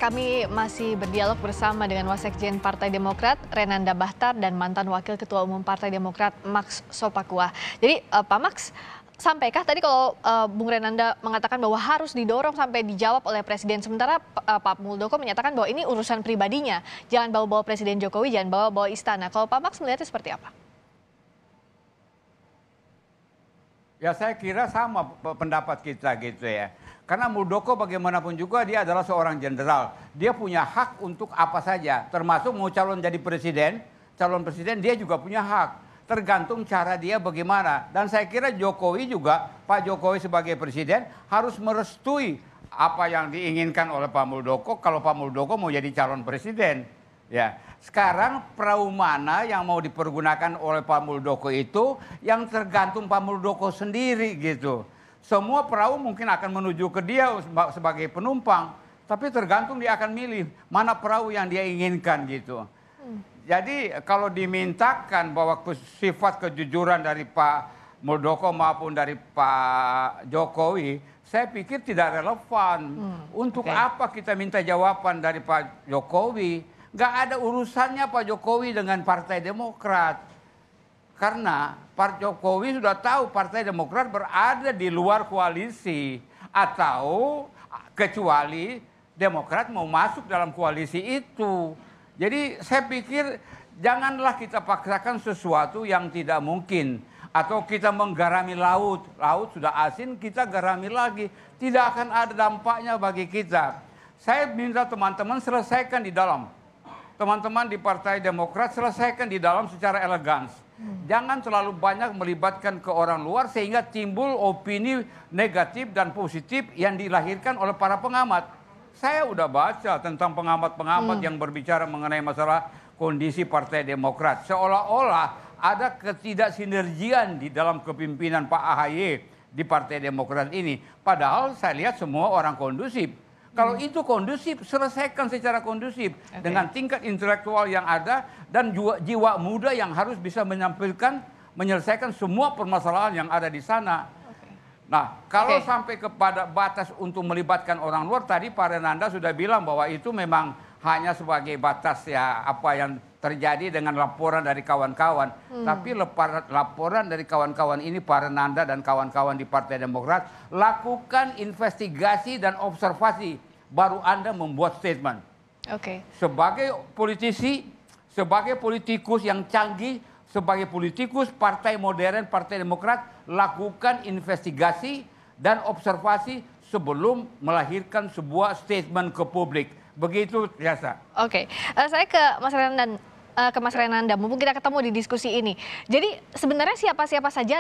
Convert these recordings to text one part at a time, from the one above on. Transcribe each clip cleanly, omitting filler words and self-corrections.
kami masih berdialog bersama dengan Wasekjen Partai Demokrat, Renanda Bahtar, dan mantan Wakil Ketua Umum Partai Demokrat, Max Sopakua. Jadi Pak Max, sampaikah tadi kalau Bung Renanda mengatakan bahwa harus didorong sampai dijawab oleh Presiden, sementara Pak Muldoko menyatakan bahwa ini urusan pribadinya, jangan bawa-bawa Presiden Jokowi, jangan bawa-bawa istana. Kalau Pak Max melihatnya seperti apa? Ya saya kira sama pendapat kita gitu ya. Karena Muldoko bagaimanapun juga dia adalah seorang jenderal. Dia punya hak untuk apa saja. Termasuk mau calon jadi presiden, calon presiden dia juga punya hak. Tergantung cara dia bagaimana. Dan saya kira Jokowi juga, Pak Jokowi sebagai presiden harus merestui apa yang diinginkan oleh Pak Muldoko kalau Pak Muldoko mau jadi calon presiden. Ya, sekarang perahu mana yang mau dipergunakan oleh Pak Muldoko itu yang tergantung Pak Muldoko sendiri gitu. Semua perahu mungkin akan menuju ke dia sebagai penumpang, tapi tergantung dia akan milih mana perahu yang dia inginkan gitu. Jadi kalau dimintakan bahwa sifat kejujuran dari Pak Muldoko maupun dari Pak Jokowi, saya pikir tidak relevan. Untuk apa kita minta jawaban dari Pak Jokowi? Nggak ada urusannya Pak Jokowi dengan Partai Demokrat. Karena Pak Jokowi sudah tahu Partai Demokrat berada di luar koalisi. Atau kecuali Demokrat mau masuk dalam koalisi itu. Jadi saya pikir janganlah kita paksakan sesuatu yang tidak mungkin. Atau kita menggarami laut. Laut sudah asin, kita garami lagi. Tidak akan ada dampaknya bagi kita. Saya minta teman-teman selesaikan di dalam. Teman-teman di Partai Demokrat selesaikan di dalam secara elegan. Jangan terlalu banyak melibatkan ke orang luar sehingga timbul opini negatif dan positif yang dilahirkan oleh para pengamat. Saya udah baca tentang pengamat-pengamat yang berbicara mengenai masalah kondisi Partai Demokrat. Seolah-olah ada ketidaksinergian di dalam kepimpinan Pak AHY di Partai Demokrat ini. Padahal saya lihat semua orang kondusif. Kalau itu kondusif, selesaikan secara kondusif dengan tingkat intelektual yang ada dan jiwa muda yang harus bisa menyelesaikan semua permasalahan yang ada di sana. Nah, kalau sampai kepada batas untuk melibatkan orang luar, tadi Pak Renanda sudah bilang bahwa itu memang hanya sebagai batas ya apa yang terjadi dengan laporan dari kawan-kawan. Tapi laporan dari kawan-kawan ini, Pak Renanda dan kawan-kawan di Partai Demokrat, lakukan investigasi dan observasi. Baru Anda membuat statement. Sebagai politisi, sebagai politikus yang canggih, sebagai politikus partai modern, Partai Demokrat, lakukan investigasi dan observasi sebelum melahirkan sebuah statement ke publik. Begitu biasa. Saya ke Mas Renanda, mumpung kita ketemu di diskusi ini. Jadi sebenarnya siapa-siapa saja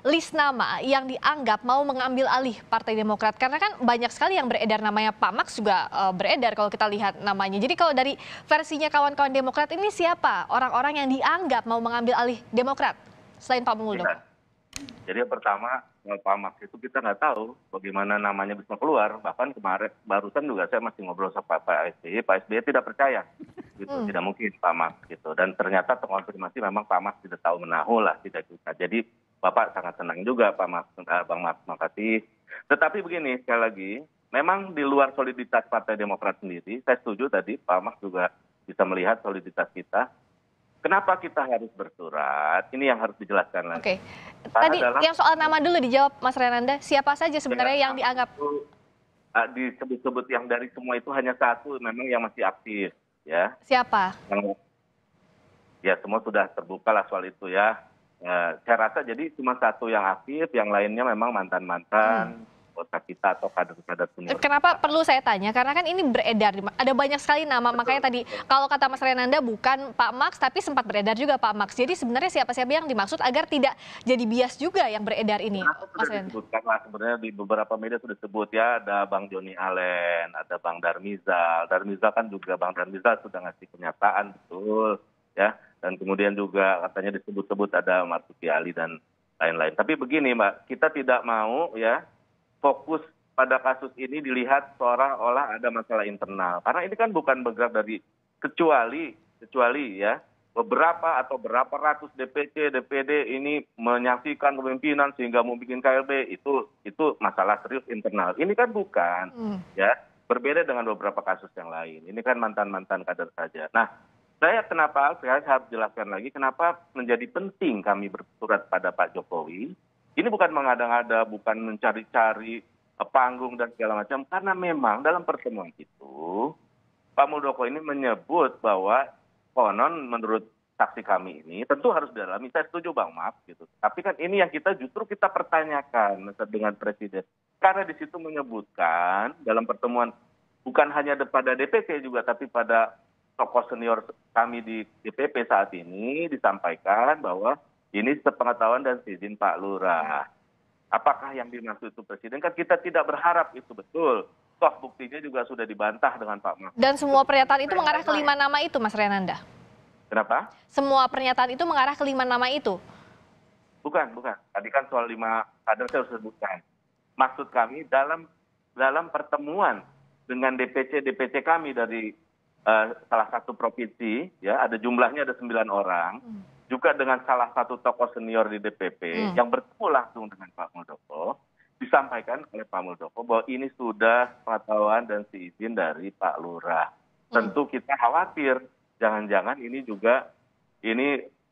list nama yang dianggap mau mengambil alih Partai Demokrat. Karena kan banyak sekali yang beredar, namanya Pak Max juga beredar kalau kita lihat namanya. Jadi kalau dari versinya kawan-kawan Demokrat ini siapa orang-orang yang dianggap mau mengambil alih Demokrat selain Pak Muldoko? Jadi yang pertama, Pak Max itu kita nggak tahu bagaimana namanya bisa keluar. Bahkan kemarin barusan juga saya masih ngobrol sama Pak SBY. Pak SBY tidak percaya, gitu. Tidak mungkin Pak Max gitu. Dan ternyata terkonfirmasi memang Pak Max tidak tahu menahu lah, tidak juga. Jadi Bapak sangat senang juga Pak Max, Bang Max, makasih. Tetapi begini sekali lagi, memang di luar soliditas Partai Demokrat sendiri, saya setuju tadi Pak Max juga bisa melihat soliditas kita. Kenapa kita harus bersurat? Ini yang harus dijelaskan lagi. Tadi yang soal nama dulu dijawab Mas Renanda. Siapa saja sebenarnya yang dianggap? Disebut-sebut yang dari semua itu hanya satu memang yang masih aktif. Ya. Siapa? Ya semua sudah terbuka lah soal itu ya. Saya rasa jadi cuma satu yang aktif, yang lainnya memang mantan-mantan. Kota kita atau kader-kader senior. Kenapa perlu saya tanya? Karena kan ini beredar, ada banyak sekali nama. Makanya tadi kalau kata Mas Renanda bukan Pak Max, tapi sempat beredar juga Pak Max. Jadi sebenarnya siapa-siapa yang dimaksud agar tidak jadi bias juga yang beredar ini, Mas Renanda? Disebutkan lah sebenarnya di beberapa media sudah disebut ya, ada Bang Joni Allen, ada Bang Darmizal. Darmizal kan juga Bang Darmizal sudah ngasih pernyataan betul ya. Dan kemudian juga katanya disebut-sebut ada Marzuki Ali dan lain-lain. Tapi begini Mbak, kita tidak mau ya fokus pada kasus ini dilihat seolah-olah ada masalah internal. Karena ini kan bukan bergerak dari kecuali ya beberapa ratus DPC, DPD ini menyaksikan kepemimpinan sehingga mau bikin KLB itu masalah serius internal. Ini kan bukan ya. Berbeda dengan beberapa kasus yang lain. Ini kan mantan-mantan kader saja. Nah, saya harus jelaskan lagi kenapa menjadi penting kami bersurat pada Pak Jokowi. Ini bukan mengada-ngada, bukan mencari-cari panggung dan segala macam. Karena memang dalam pertemuan itu, Pak Muldoko ini menyebut bahwa konon menurut saksi kami ini tentu harus didalami. Saya setuju Bang, maaf gitu. Tapi kan ini yang kita pertanyakan dengan Presiden. Karena di situ menyebutkan dalam pertemuan bukan hanya pada DPC juga, tapi pada tokoh senior kami di DPP saat ini disampaikan bahwa ini sepengetahuan dan seizin Pak Lurah. Apakah yang dimaksud itu Presiden? Kan kita tidak berharap itu betul. Toh buktinya juga sudah dibantah dengan Pak Mahfud. Dan semua pernyataan itu mengarah ke 5 nama itu, Mas Renanda? Kenapa? Semua pernyataan itu mengarah ke 5 nama itu? Bukan. Tadi kan soal 5 kader saya sudah sebutkan. Maksud kami dalam pertemuan dengan DPC kami dari salah satu provinsi, ya ada jumlahnya ada 9 orang, juga dengan salah satu tokoh senior di DPP yang bertemu langsung dengan Pak Muldoko, disampaikan oleh Pak Muldoko bahwa ini sudah pengetahuan dan seizin dari Pak Lurah. Tentu kita khawatir, jangan-jangan ini juga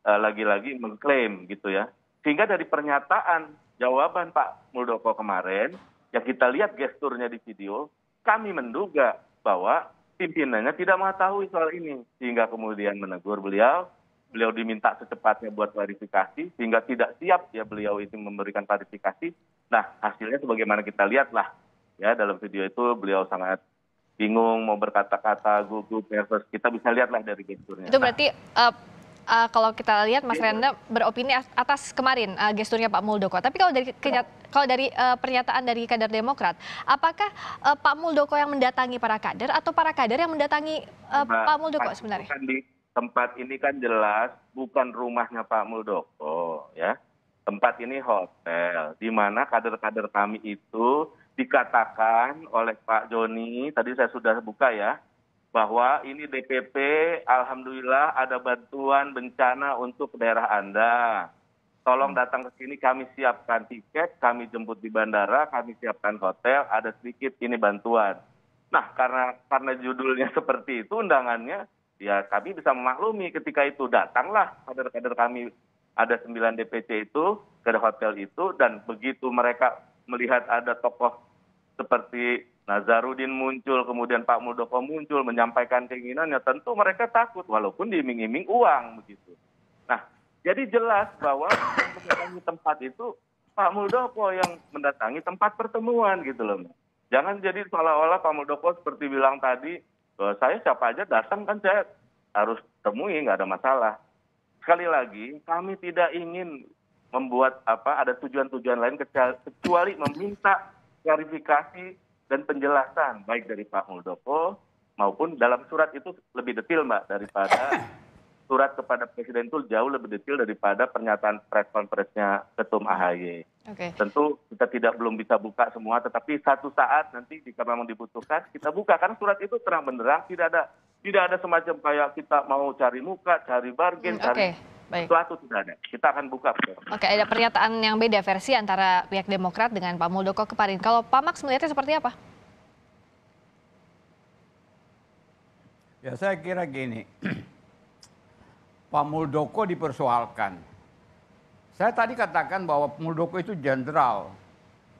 lagi-lagi mengklaim gitu ya. Sehingga dari pernyataan jawaban Pak Muldoko kemarin, yang kita lihat gesturnya di video, kami menduga bahwa pimpinannya tidak mengetahui soal ini. Sehingga kemudian menegur beliau diminta secepatnya buat klarifikasi, sehingga tidak siap ya beliau itu memberikan klarifikasi. Nah, hasilnya sebagaimana kita lihat lah, ya dalam video itu beliau sangat bingung, mau berkata-kata, gugup, nervous. Kita bisa lihatlah dari gesturnya. Itu berarti kalau kita lihat Mas Renanda beropini atas kemarin gesturnya Pak Muldoko. Tapi kalau dari pernyataan dari kader Demokrat, apakah Pak Muldoko yang mendatangi para kader atau para kader yang mendatangi Pak Muldoko sebenarnya? Di tempat ini kan jelas bukan rumahnya Pak Muldoko, ya. Tempat ini hotel, di mana kader-kader kami itu dikatakan oleh Pak Joni, tadi saya sudah buka ya, bahwa ini DPP, alhamdulillah ada bantuan bencana untuk daerah Anda. Tolong datang ke sini, kami siapkan tiket, kami jemput di bandara, kami siapkan hotel, ada sedikit ini bantuan. Nah, karena judulnya seperti itu undangannya, ya kami bisa memaklumi ketika itu datanglah kader-kader kami, ada 9 DPC itu ke hotel itu, dan begitu mereka melihat ada tokoh seperti Nazarudin muncul, kemudian Pak Muldoko muncul menyampaikan keinginannya, tentu mereka takut walaupun diiming-iming uang begitu. Nah, jadi jelas bahwa yang mendatangi tempat itu Pak Muldoko yang mendatangi tempat pertemuan gitu loh. Jangan jadi seolah-olah Pak Muldoko seperti bilang tadi, bahwa saya siapa aja datang kan saya harus temui, nggak ada masalah. Sekali lagi, kami tidak ingin membuat ada tujuan-tujuan lain kecuali meminta klarifikasi dan penjelasan baik dari Pak Muldoko maupun dalam surat itu lebih detail Mbak daripada surat kepada Presiden itu jauh lebih detail daripada pernyataan press conference-nya Ketum AHY. Okay. Tentu kita belum bisa buka semua, tetapi satu saat nanti jika memang dibutuhkan kita buka karena surat itu terang benderang, tidak ada semacam kayak kita mau cari muka, cari bargain, cari sesuatu, tidak ada. Kita akan buka. Oke, ada pernyataan yang beda versi antara pihak Demokrat dengan Pak Muldoko kemarin. Kalau Pak Max melihatnya seperti apa? Ya saya kira gini, Pak Muldoko dipersoalkan. Saya tadi katakan bahwa Muldoko itu jenderal.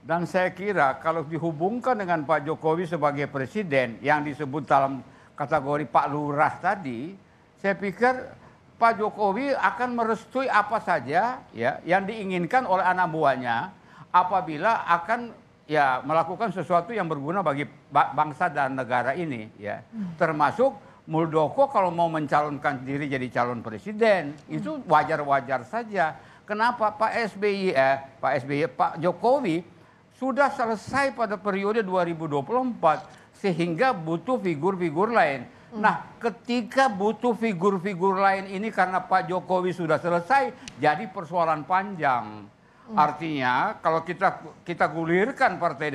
Dan saya kira kalau dihubungkan dengan Pak Jokowi sebagai presiden yang disebut dalam kategori Pak Lurah tadi, saya pikir Pak Jokowi akan merestui apa saja ya yang diinginkan oleh anak buahnya apabila akan ya melakukan sesuatu yang berguna bagi bangsa dan negara ini ya. Termasuk Muldoko kalau mau mencalonkan diri jadi calon presiden itu wajar-wajar saja. Kenapa Pak Jokowi sudah selesai pada periode 2024 sehingga butuh figur-figur lain. Nah, ketika butuh figur-figur lain ini karena Pak Jokowi sudah selesai, jadi persoalan panjang. Artinya, kalau kita gulirkan Partai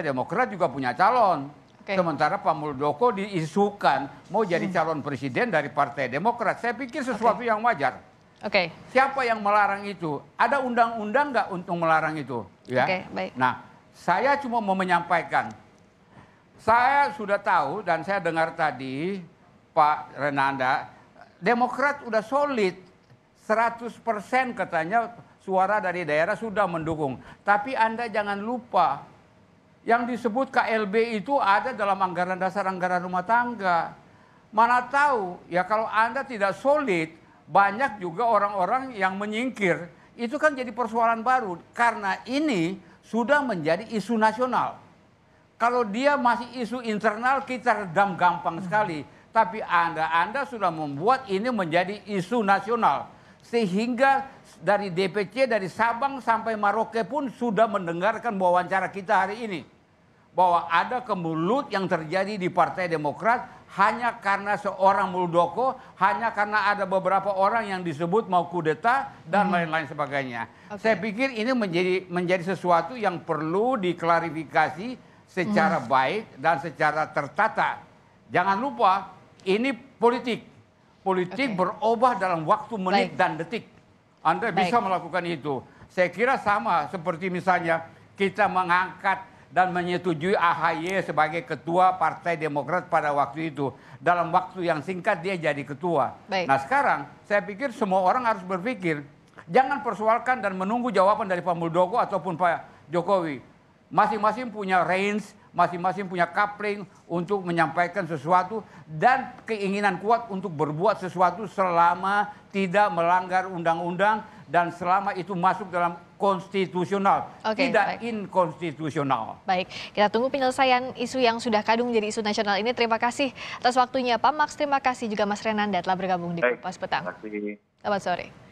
Demokrat juga punya calon. Sementara Pak Muldoko diisukan mau jadi calon presiden dari Partai Demokrat. Saya pikir sesuatu yang wajar. Siapa yang melarang itu? Ada undang-undang nggak untuk melarang itu? Ya. Baik. Nah, saya cuma mau menyampaikan. Saya sudah tahu dan saya dengar tadi Pak Renanda, Demokrat udah solid, 100% katanya suara dari daerah sudah mendukung. Tapi Anda jangan lupa, yang disebut KLB itu ada dalam anggaran dasar anggaran rumah tangga. Mana tahu, ya kalau Anda tidak solid, banyak juga orang-orang yang menyingkir. Itu kan jadi persoalan baru, karena ini sudah menjadi isu nasional. Kalau dia masih isu internal, kita redam gampang sekali. Tapi Anda sudah membuat ini menjadi isu nasional. Sehingga dari DPC, dari Sabang sampai Merauke pun sudah mendengarkan wawancara kita hari ini. Bahwa ada kemelut yang terjadi di Partai Demokrat hanya karena seorang Muldoko, hanya karena ada beberapa orang yang disebut mau kudeta dan lain-lain sebagainya. Saya pikir ini menjadi sesuatu yang perlu diklarifikasi secara baik dan secara tertata. Jangan lupa, ini politik. Politik berubah dalam waktu, menit, dan detik. Anda bisa melakukan itu. Saya kira sama seperti misalnya kita mengangkat dan menyetujui AHY sebagai ketua Partai Demokrat pada waktu itu. Dalam waktu yang singkat dia jadi ketua. Nah sekarang saya pikir semua orang harus berpikir, jangan persoalkan dan menunggu jawaban dari Pak Muldoko ataupun Pak Jokowi. Masing-masing punya range, masing-masing punya coupling untuk menyampaikan sesuatu dan keinginan kuat untuk berbuat sesuatu selama tidak melanggar undang-undang dan selama itu masuk dalam konstitusional, tidak inkonstitusional. Baik, kita tunggu penyelesaian isu yang sudah kadung menjadi isu nasional ini. Terima kasih atas waktunya Pak Max, terima kasih juga Mas Renanda telah bergabung di Kompas Petang. Selamat sore.